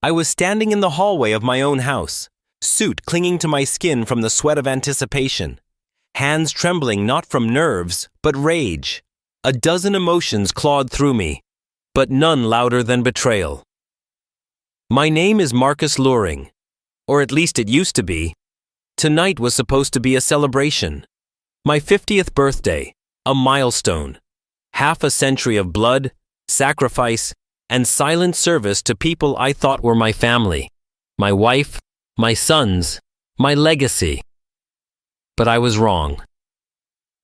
I was standing in the hallway of my own house, suit clinging to my skin from the sweat of anticipation, hands trembling not from nerves, but rage. A dozen emotions clawed through me, but none louder than betrayal. My name is Marcus Luring, or at least it used to be. Tonight was supposed to be a celebration. My 50th birthday, a milestone. Half a century of blood, sacrifice, and silent service to people I thought were my family, my wife, my sons, my legacy. But I was wrong.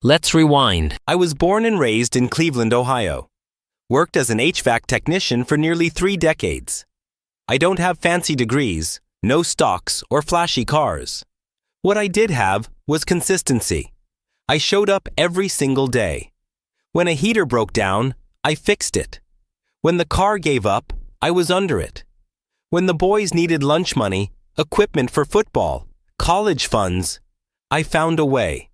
Let's rewind. I was born and raised in Cleveland, Ohio. Worked as an HVAC technician for nearly 3 decades. I don't have fancy degrees, no stocks or flashy cars. What I did have was consistency. I showed up every single day. When a heater broke down, I fixed it. When the car gave up, I was under it. When the boys needed lunch money, equipment for football, college funds, I found a way.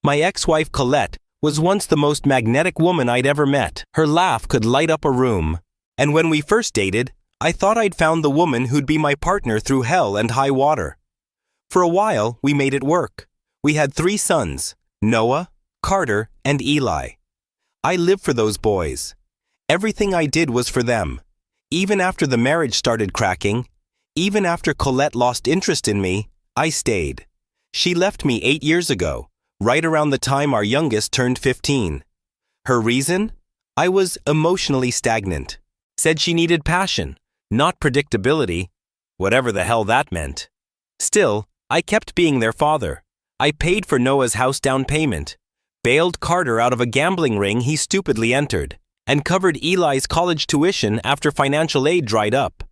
My ex-wife Colette was once the most magnetic woman I'd ever met. Her laugh could light up a room. And when we first dated, I thought I'd found the woman who'd be my partner through hell and high water. For a while, we made it work. We had 3 sons, Noah, Carter, and Eli. I lived for those boys. Everything I did was for them. Even after the marriage started cracking, even after Colette lost interest in me, I stayed. She left me 8 years ago, right around the time our youngest turned 15. Her reason? I was emotionally stagnant. Said she needed passion, not predictability, whatever the hell that meant. Still, I kept being their father. I paid for Noah's house down payment, bailed Carter out of a gambling ring he stupidly entered, and covered Eli's college tuition after financial aid dried up.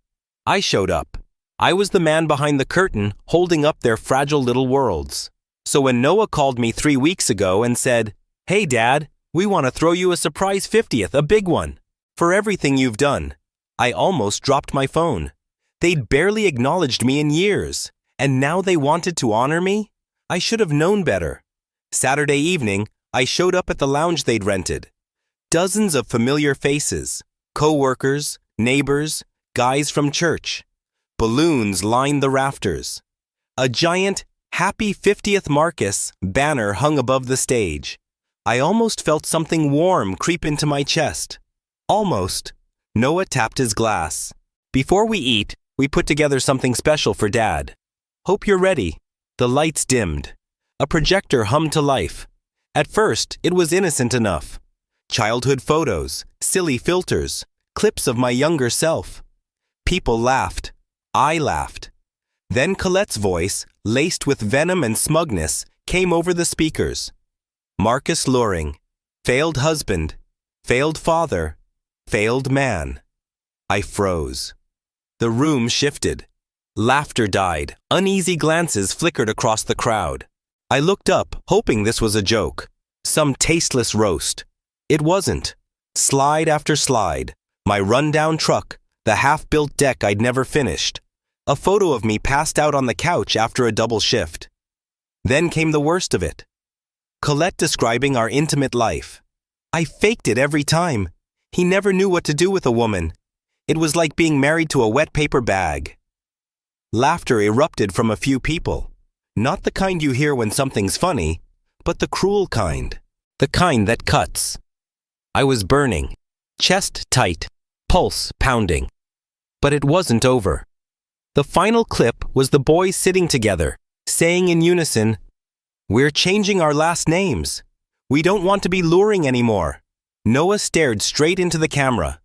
I showed up. I was the man behind the curtain holding up their fragile little worlds. So when Noah called me 3 weeks ago and said, "Hey Dad, we want to throw you a surprise 50th, a big one, for everything you've done," I almost dropped my phone. They'd barely acknowledged me in years, and now they wanted to honor me? I should have known better. Saturday evening, I showed up at the lounge they'd rented. Dozens of familiar faces, co-workers, neighbors, guys from church. Balloons lined the rafters. A giant "Happy 50th Marcus" banner hung above the stage. I almost felt something warm creep into my chest. Almost. Noah tapped his glass. "Before we eat, we put together something special for Dad. Hope you're ready." The lights dimmed. A projector hummed to life. At first, it was innocent enough. Childhood photos, silly filters, clips of my younger self. People laughed. I laughed. Then Colette's voice, laced with venom and smugness, came over the speakers. Marcus Luring, failed husband, failed father, failed man. I froze. The room shifted. Laughter died. Uneasy glances flickered across the crowd. I looked up, hoping this was a joke. Some tasteless roast. It wasn't. Slide after slide. My rundown truck, the half-built deck I'd never finished. A photo of me passed out on the couch after a double shift. Then came the worst of it. Colette describing our intimate life. I faked it every time. He never knew what to do with a woman. It was like being married to a wet paper bag. Laughter erupted from a few people. Not the kind you hear when something's funny, but the cruel kind. The kind that cuts. I was burning. Chest tight. Pulse pounding. But it wasn't over. The final clip was the boys sitting together, saying in unison, "We're changing our last names. We don't want to be Luring anymore." Noah stared straight into the camera.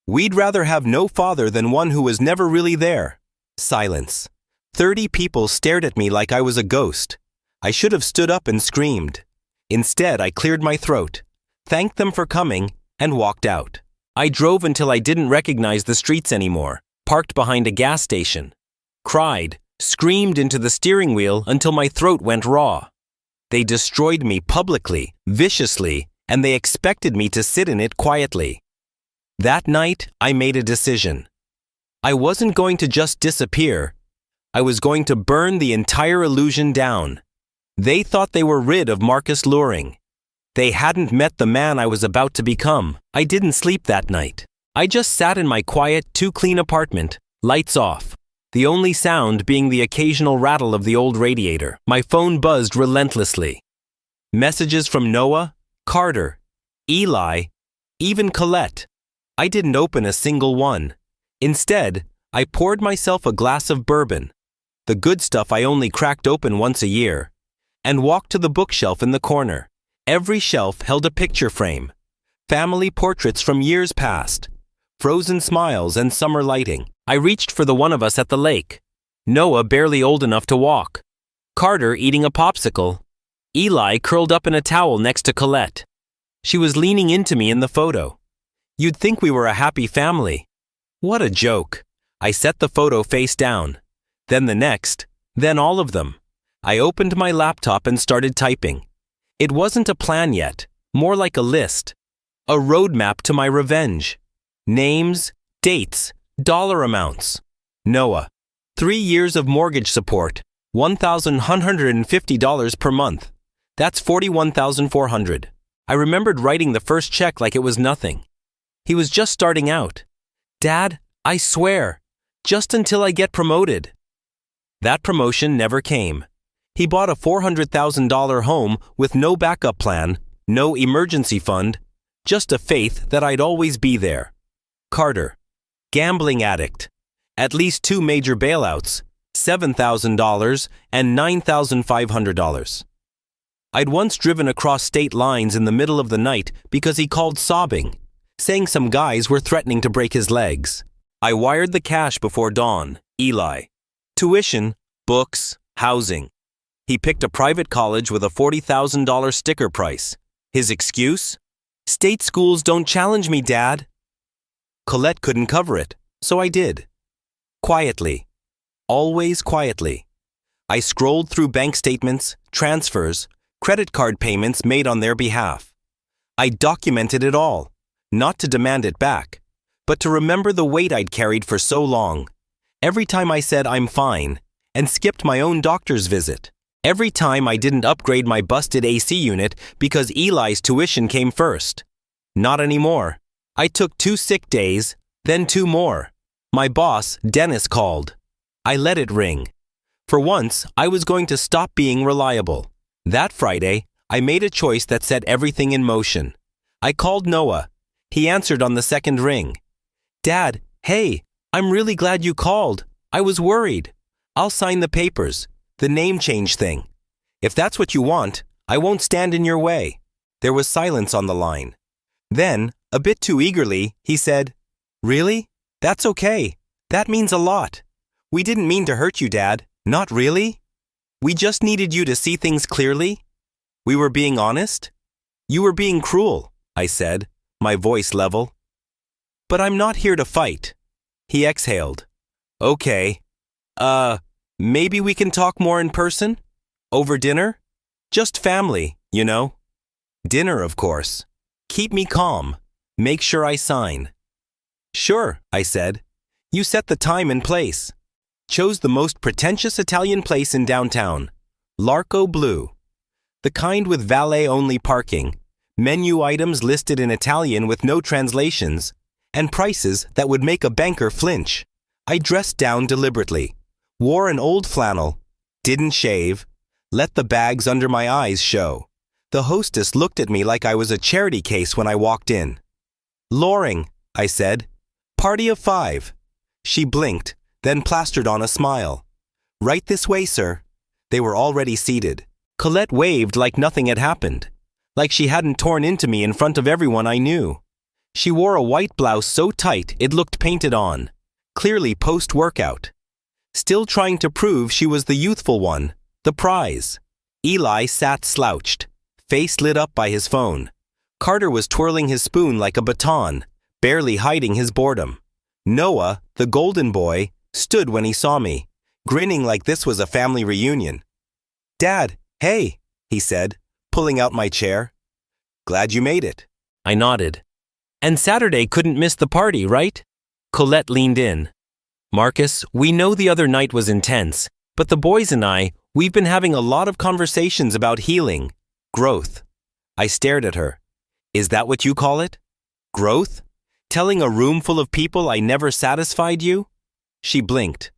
"We'd rather have no father than one who was never really there." Silence. 30 people stared at me like I was a ghost. I should have stood up and screamed. Instead, I cleared my throat, thanked them for coming, and walked out. I drove until I didn't recognize the streets anymore, parked behind a gas station, cried, screamed into the steering wheel until my throat went raw. They destroyed me publicly, viciously, and they expected me to sit in it quietly. That night, I made a decision. I wasn't going to just disappear. I was going to burn the entire illusion down. They thought they were rid of Marcus Luring. They hadn't met the man I was about to become. I didn't sleep that night. I just sat in my quiet, too-clean apartment, Lights off. The only sound being the occasional rattle of the old radiator. My phone buzzed relentlessly. Messages from Noah, Carter, Eli, even Colette. I didn't open a single one. Instead, I poured myself a glass of bourbon, the good stuff I only cracked open once a year, and walked to the bookshelf in the corner. Every shelf held a picture frame, family portraits from years past, frozen smiles and summer lighting. I reached for the one of us at the lake. Noah barely old enough to walk. Carter eating a popsicle. Eli curled up in a towel next to Colette. She was leaning into me in the photo. You'd think we were a happy family. What a joke. I set the photo face down. Then the next. Then all of them. I opened my laptop and started typing. It wasn't a plan yet, more like a list. A roadmap to my revenge. Names, dates, dollar amounts. Noah. 3 years of mortgage support. $1,150 per month. That's $41,400. I remembered writing the first check like it was nothing. He was just starting out. Dad, I swear, just until I get promoted. That promotion never came. He bought a $400,000 home with no backup plan, no emergency fund, just a faith that I'd always be there. Carter. Gambling addict. At least 2 major bailouts, $7,000 and $9,500. I'd once driven across state lines in the middle of the night because he called sobbing, saying some guys were threatening to break his legs. I wired the cash before dawn. Eli. Tuition, books, housing. He picked a private college with a $40,000 sticker price. His excuse? State schools don't challenge me, Dad. Colette couldn't cover it, so I did. Quietly. Always quietly. I scrolled through bank statements, transfers, credit card payments made on their behalf. I documented it all, not to demand it back, but to remember the weight I'd carried for so long. Every time I said I'm fine, and skipped my own doctor's visit. Every time I didn't upgrade my busted AC unit because Eli's tuition came first. Not anymore. I took 2 sick days, then 2 more. My boss, Dennis, called. I let it ring. For once, I was going to stop being reliable. That Friday, I made a choice that set everything in motion. I called Noah. He answered on the second ring. Dad, hey, I'm really glad you called. I was worried. I'll sign the papers, the name change thing. If that's what you want, I won't stand in your way. There was silence on the line. Then, a bit too eagerly, he said, Really? That's okay. That means a lot. We didn't mean to hurt you, Dad. Not really. We just needed you to see things clearly. We were being honest. You were being cruel, I said, my voice level. But I'm not here to fight. He exhaled. Okay. Maybe we can talk more in person? Over dinner? Just family, you know. Dinner, of course. Keep me calm. Make sure I sign. Sure, I said. You set the time and place. Chose the most pretentious Italian place in downtown, Larco Blue. The kind with valet-only parking, menu items listed in Italian with no translations, and prices that would make a banker flinch. I dressed down deliberately, wore an old flannel, didn't shave, let the bags under my eyes show. The hostess looked at me like I was a charity case when I walked in. Loring, I said. Party of 5. She blinked, then plastered on a smile. Right this way, sir. They were already seated. Colette waved like nothing had happened, like she hadn't torn into me in front of everyone I knew. She wore a white blouse so tight it looked painted on, clearly post-workout. Still trying to prove she was the youthful one, the prize. Eli sat slouched, face lit up by his phone. Carter was twirling his spoon like a baton, barely hiding his boredom. Noah, the golden boy, stood when he saw me, grinning like this was a family reunion. Dad, hey, he said, pulling out my chair. Glad you made it. I nodded. And Saturday couldn't miss the party, right? Colette leaned in. Marcus, we know the other night was intense, but the boys and we've been having a lot of conversations about healing, growth. I stared at her. Is that what you call it? Growth? Telling a room full of people I never satisfied you? She blinked.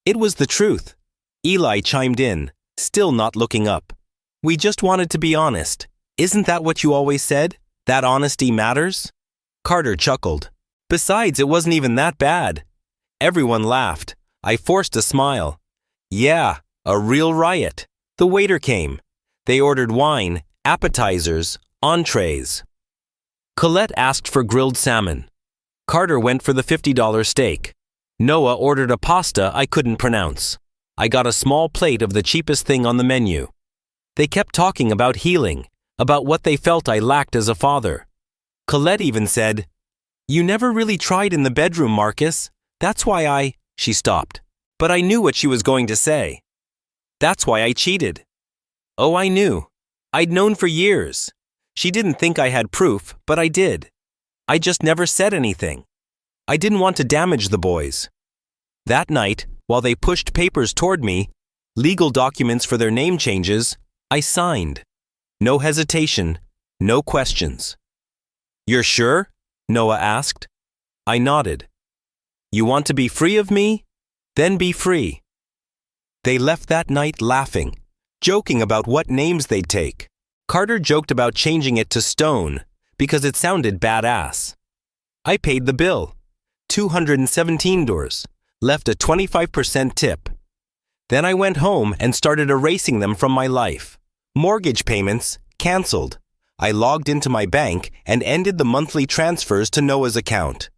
It was the truth. Eli chimed in, still not looking up. We just wanted to be honest. Isn't that what you always said? That honesty matters? Carter chuckled. Besides, it wasn't even that bad. Everyone laughed. I forced a smile. Yeah, a real riot. The waiter came. They ordered wine, appetizers, entrees. Colette asked for grilled salmon. Carter went for the $50 steak. Noah ordered a pasta I couldn't pronounce. I got a small plate of the cheapest thing on the menu. They kept talking about healing, about what they felt I lacked as a father. Colette even said, "You never really tried in the bedroom, Marcus. That's why She stopped. But I knew what she was going to say. That's why I cheated. Oh, I knew. I'd known for years. She didn't think I had proof, but I did. I just never said anything. I didn't want to damage the boys. That night, while they pushed papers toward me, legal documents for their name changes, I signed. No hesitation, no questions. You're sure? Noah asked. I nodded. You want to be free of me? Then be free. They left that night laughing, joking about what names they'd take. Carter joked about changing it to Stone because it sounded badass. I paid the bill, $217, left a 25% tip. Then I went home and started erasing them from my life. Mortgage payments, canceled. I logged into my bank and ended the monthly transfers to Noah's account.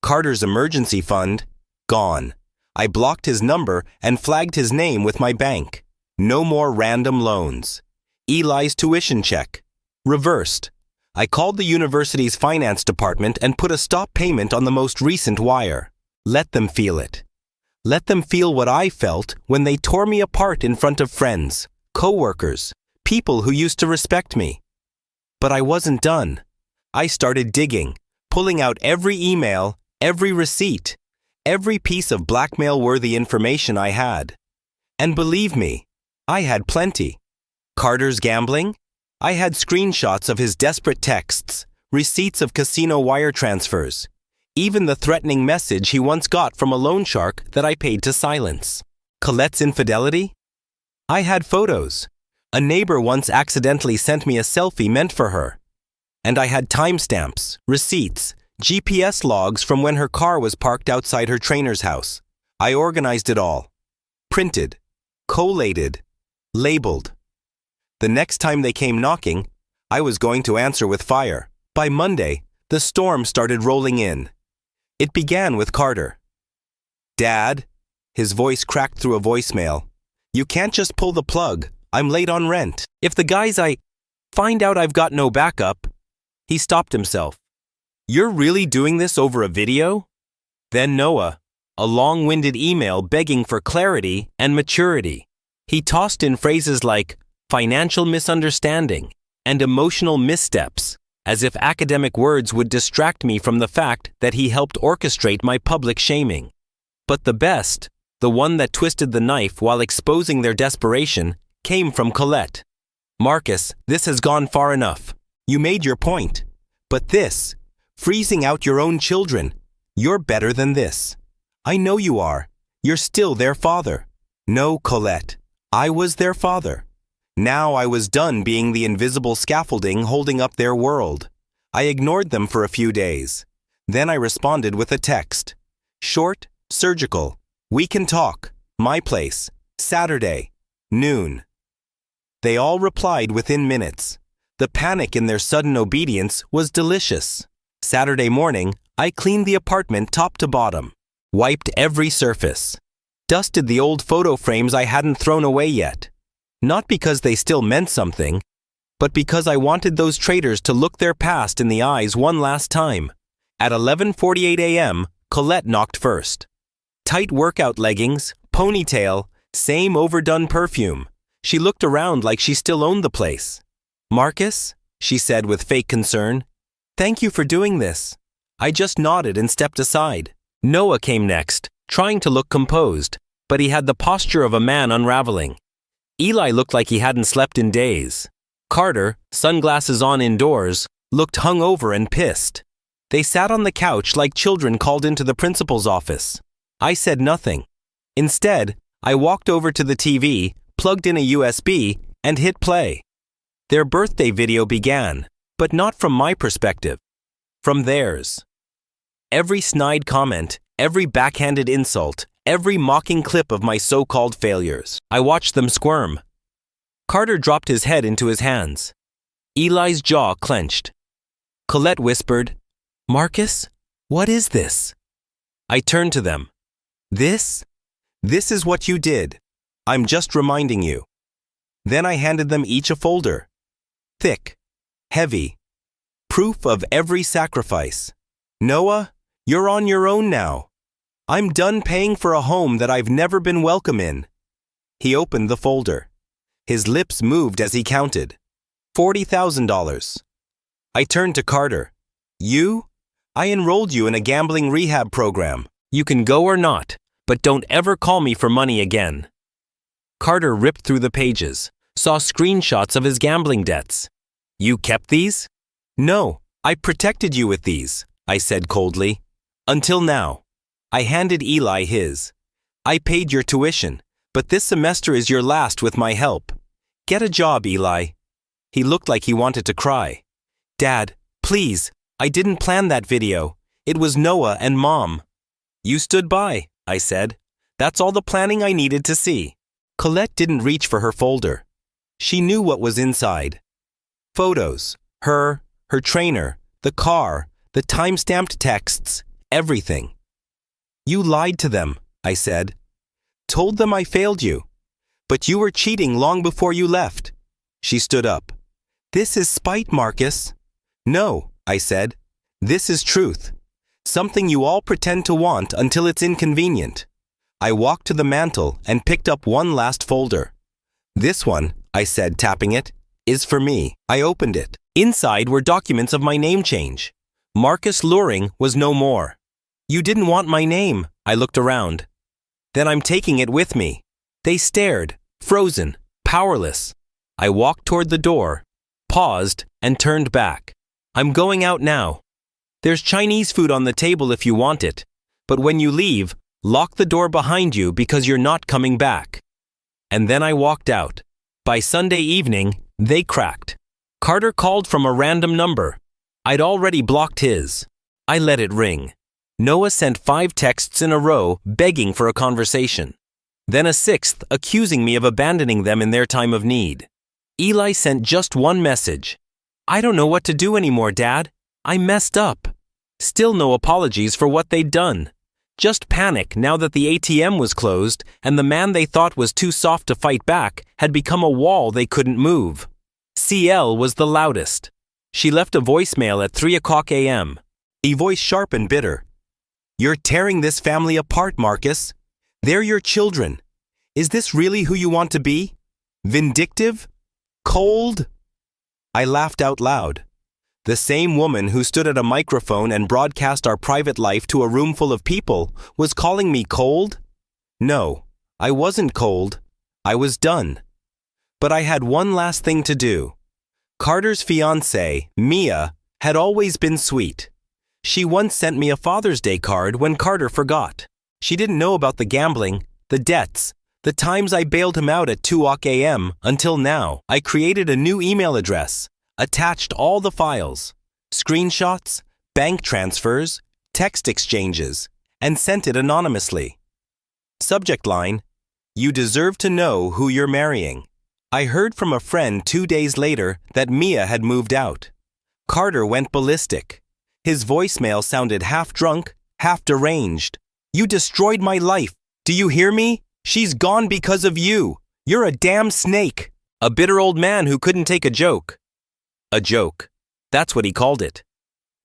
Carter's emergency fund, gone. I blocked his number and flagged his name with my bank. No more random loans. Eli's tuition check, reversed. I called the university's finance department and put a stop payment on the most recent wire. Let them feel it. Let them feel what I felt when they tore me apart in front of friends, co-workers, people who used to respect me. But I wasn't done. I started digging, pulling out every email, every receipt, every piece of blackmail-worthy information I had. And believe me, I had plenty. Carter's gambling? I had screenshots of his desperate texts, receipts of casino wire transfers, even the threatening message he once got from a loan shark that I paid to silence. Colette's infidelity? I had photos. A neighbor once accidentally sent me a selfie meant for her. And I had timestamps, receipts, GPS logs from when her car was parked outside her trainer's house. I organized it all. Printed, collated, labeled. The next time they came knocking, I was going to answer with fire. By Monday, the storm started rolling in. It began with Carter. Dad, his voice cracked through a voicemail. You can't just pull the plug. I'm late on rent. If the guys I find out I've got no backup. He stopped himself. You're really doing this over a video? Then Noah, a long-winded email begging for clarity and maturity. He tossed in phrases like financial misunderstanding and emotional missteps, as if academic words would distract me from the fact that he helped orchestrate my public shaming. But the best, the one that twisted the knife while exposing their desperation, came from Colette. Marcus, this has gone far enough. You made your point. But this, freezing out your own children, you're better than this. I know you are. You're still their father. No, Colette, I was their father. Now I was done being the invisible scaffolding holding up their world. I ignored them for a few days. Then I responded with a text. Short, surgical. We can talk. My place. Saturday. Noon. They all replied within minutes. The panic in their sudden obedience was delicious. Saturday morning, I cleaned the apartment top to bottom, wiped every surface, dusted the old photo frames I hadn't thrown away yet. Not because they still meant something, but because I wanted those traitors to look their past in the eyes one last time. At 11:48 a.m., Colette knocked first. Tight workout leggings, ponytail, same overdone perfume. She looked around like she still owned the place. Marcus, she said with fake concern, thank you for doing this. I just nodded and stepped aside. Noah came next, trying to look composed, but he had the posture of a man unraveling. Eli looked like he hadn't slept in days. Carter, sunglasses on indoors, looked hungover and pissed. They sat on the couch like children called into the principal's office. I said nothing. Instead, I walked over to the TV, plugged in a USB, and hit play. Their birthday video began, but not from my perspective, from theirs. Every snide comment, every backhanded insult, every mocking clip of my so-called failures. I watched them squirm. Carter dropped his head into his hands. Eli's jaw clenched. Colette whispered, "Marcus, what is this?" I turned to them. This is what you did. I'm just reminding you." Then I handed them each a folder. Thick, heavy, proof of every sacrifice. "Noah, you're on your own now. I'm done paying for a home that I've never been welcome in." He opened the folder. His lips moved as he counted. $40,000. I turned to Carter. I enrolled you in a gambling rehab program. You can go or not, but don't ever call me for money again." Carter ripped through the pages, saw screenshots of his gambling debts. "You kept these?" "No, I protected you with these," I said coldly. "Until now." I handed Eli his. "I paid your tuition, but this semester is your last with my help. Get a job, Eli." He looked like he wanted to cry. "Dad, please, I didn't plan that video. It was Noah and Mom." "You stood by," I said. "That's all the planning I needed to see." Colette didn't reach for her folder. She knew what was inside. Photos, her trainer, the car, the time-stamped texts, everything. "You lied to them," I said. "Told them I failed you. But you were cheating long before you left." She stood up. "This is spite, Marcus." "No," I said. "This is truth. Something you all pretend to want until it's inconvenient." I walked to the mantel and picked up one last folder. "This one," I said, tapping it, "is for me." I opened it. Inside were documents of my name change. Marcus Luring was no more. "You didn't want my name," I looked around. "Then I'm taking it with me." They stared, frozen, powerless. I walked toward the door, paused, and turned back. "I'm going out now. There's Chinese food on the table if you want it, but when you leave, lock the door behind you because you're not coming back." And then I walked out. By Sunday evening, they cracked. Carter called from a random number. I'd already blocked his. I let it ring. Noah sent 5 texts in a row begging for a conversation. Then a 6th accusing me of abandoning them in their time of need. Eli sent just one message. "I don't know what to do anymore, Dad. I messed up." Still no apologies for what they'd done. Just panic now that the ATM was closed and the man they thought was too soft to fight back had become a wall they couldn't move. CL was the loudest. She left a voicemail at 3:00 a.m. A voice sharp and bitter. "You're tearing this family apart, Marcus. They're your children. Is this really who you want to be? Vindictive? Cold?" I laughed out loud. The same woman who stood at a microphone and broadcast our private life to a room full of people was calling me cold? No, I wasn't cold. I was done. But I had one last thing to do. Carter's fiancée, Mia, had always been sweet. She once sent me a Father's Day card when Carter forgot. She didn't know about the gambling, the debts, the times I bailed him out at 2:00 a.m. until now. I created a new email address, attached all the files, screenshots, bank transfers, text exchanges, and sent it anonymously. Subject line, "You deserve to know who you're marrying." I heard from a friend 2 days later that Mia had moved out. Carter went ballistic. His voicemail sounded half drunk, half deranged. "You destroyed my life. Do you hear me? She's gone because of you. You're a damn snake." A bitter old man who couldn't take a joke. A joke. That's what he called it.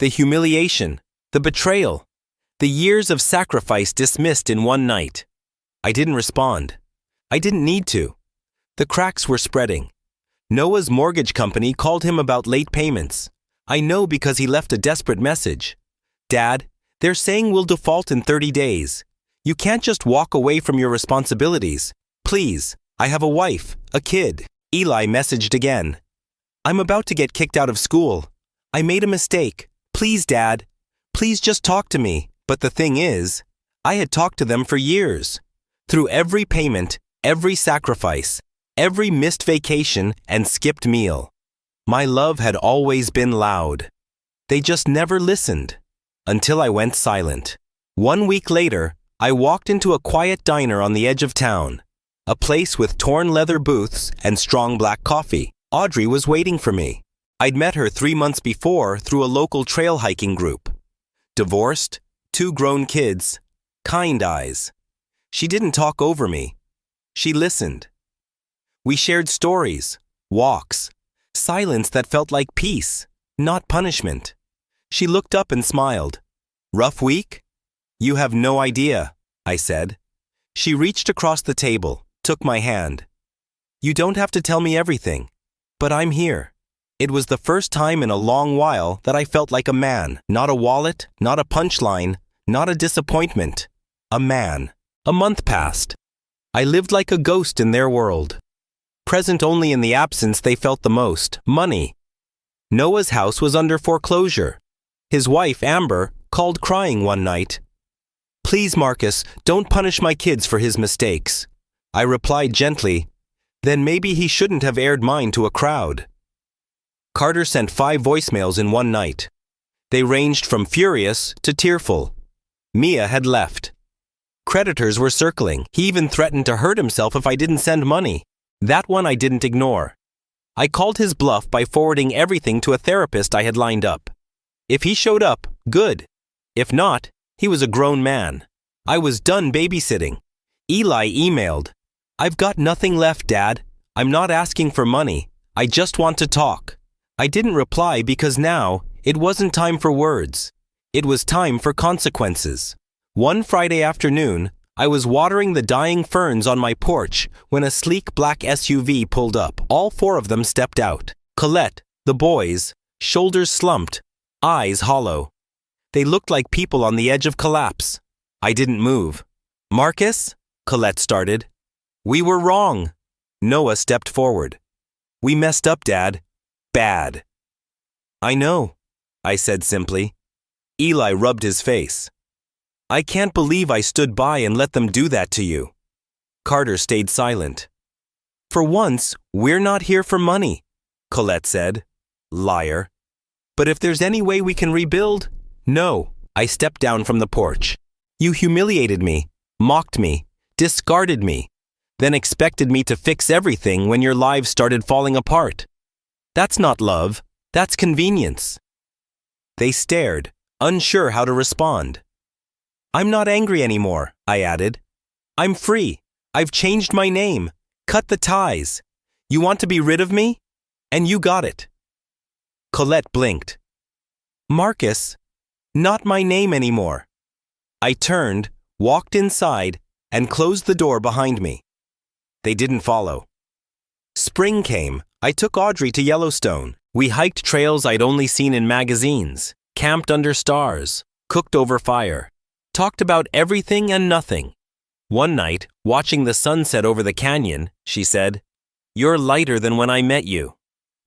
The humiliation, the betrayal, the years of sacrifice dismissed in one night. I didn't respond. I didn't need to. The cracks were spreading. Noah's mortgage company called him about late payments. I know because he left a desperate message. "Dad, they're saying we'll default in 30 days. You can't just walk away from your responsibilities. Please, I have a wife, a kid." Eli messaged again. "I'm about to get kicked out of school. I made a mistake. Please, Dad. Please just talk to me." But the thing is, I had talked to them for years. Through every payment, every sacrifice, every missed vacation and skipped meal. My love had always been loud. They just never listened. Until I went silent. 1 week later, I walked into a quiet diner on the edge of town. A place with torn leather booths and strong black coffee. Audrey was waiting for me. I'd met her 3 months before through a local trail hiking group. Divorced, 2 grown kids, kind eyes. She didn't talk over me. She listened. We shared stories, walks, silence that felt like peace, not punishment. She looked up and smiled. Rough week? You have no idea, I said. She reached across the table, took my hand. You don't have to tell me everything, but I'm here. It was the first time in a long while that I felt like a man, not a wallet, not a punchline, not a disappointment. A man. A month passed. I lived like a ghost in their world. Present only in the absence they felt the most, money. Noah's house was under foreclosure. His wife, Amber, called crying one night. Please, Marcus, don't punish my kids for his mistakes. I replied gently, then maybe he shouldn't have aired mine to a crowd. Carter sent 5 voicemails in one night. They ranged from furious to tearful. Mia had left. Creditors were circling. He even threatened to hurt himself if I didn't send money. That one I didn't ignore. I called his bluff by forwarding everything to a therapist I had lined up. If he showed up, good. If not, he was a grown man. I was done babysitting. Eli emailed. I've got nothing left, Dad. I'm not asking for money. I just want to talk. I didn't reply because now it wasn't time for words. It was time for consequences. One Friday afternoon, I was watering the dying ferns on my porch when a sleek black SUV pulled up. All 4 of them stepped out. Colette, the boys, shoulders slumped, eyes hollow. They looked like people on the edge of collapse. I didn't move. Marcus? Colette started. We were wrong. Noah stepped forward. We messed up, Dad. Bad. I know, I said simply. Eli rubbed his face. I can't believe I stood by and let them do that to you. Carter stayed silent. For once, we're not here for money, Colette said. Liar. But if there's any way we can rebuild, no. I stepped down from the porch. You humiliated me, mocked me, discarded me, then expected me to fix everything when your lives started falling apart. That's not love, that's convenience. They stared, unsure how to respond. I'm not angry anymore, I added. I'm free. I've changed my name, cut the ties. You want to be rid of me? And you got it. Colette blinked. Marcus, not my name anymore. I turned, walked inside, and closed the door behind me. They didn't follow. Spring came. I took Audrey to Yellowstone. We hiked trails I'd only seen in magazines, camped under stars, cooked over fire, talked about everything and nothing. One night, watching the sunset over the canyon, she said, You're lighter than when I met you.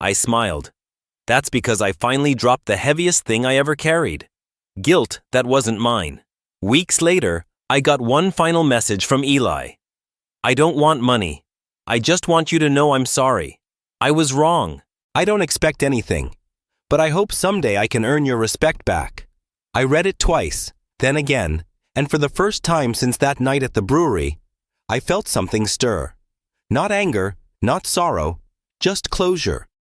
I smiled. That's because I finally dropped the heaviest thing I ever carried. Guilt that wasn't mine. Weeks later, I got one final message from Eli. I don't want money. I just want you to know I'm sorry. I was wrong. I don't expect anything. But I hope someday I can earn your respect back. I read it twice, then again, and for the first time since that night at the brewery, I felt something stir. Not anger, not sorrow, just closure.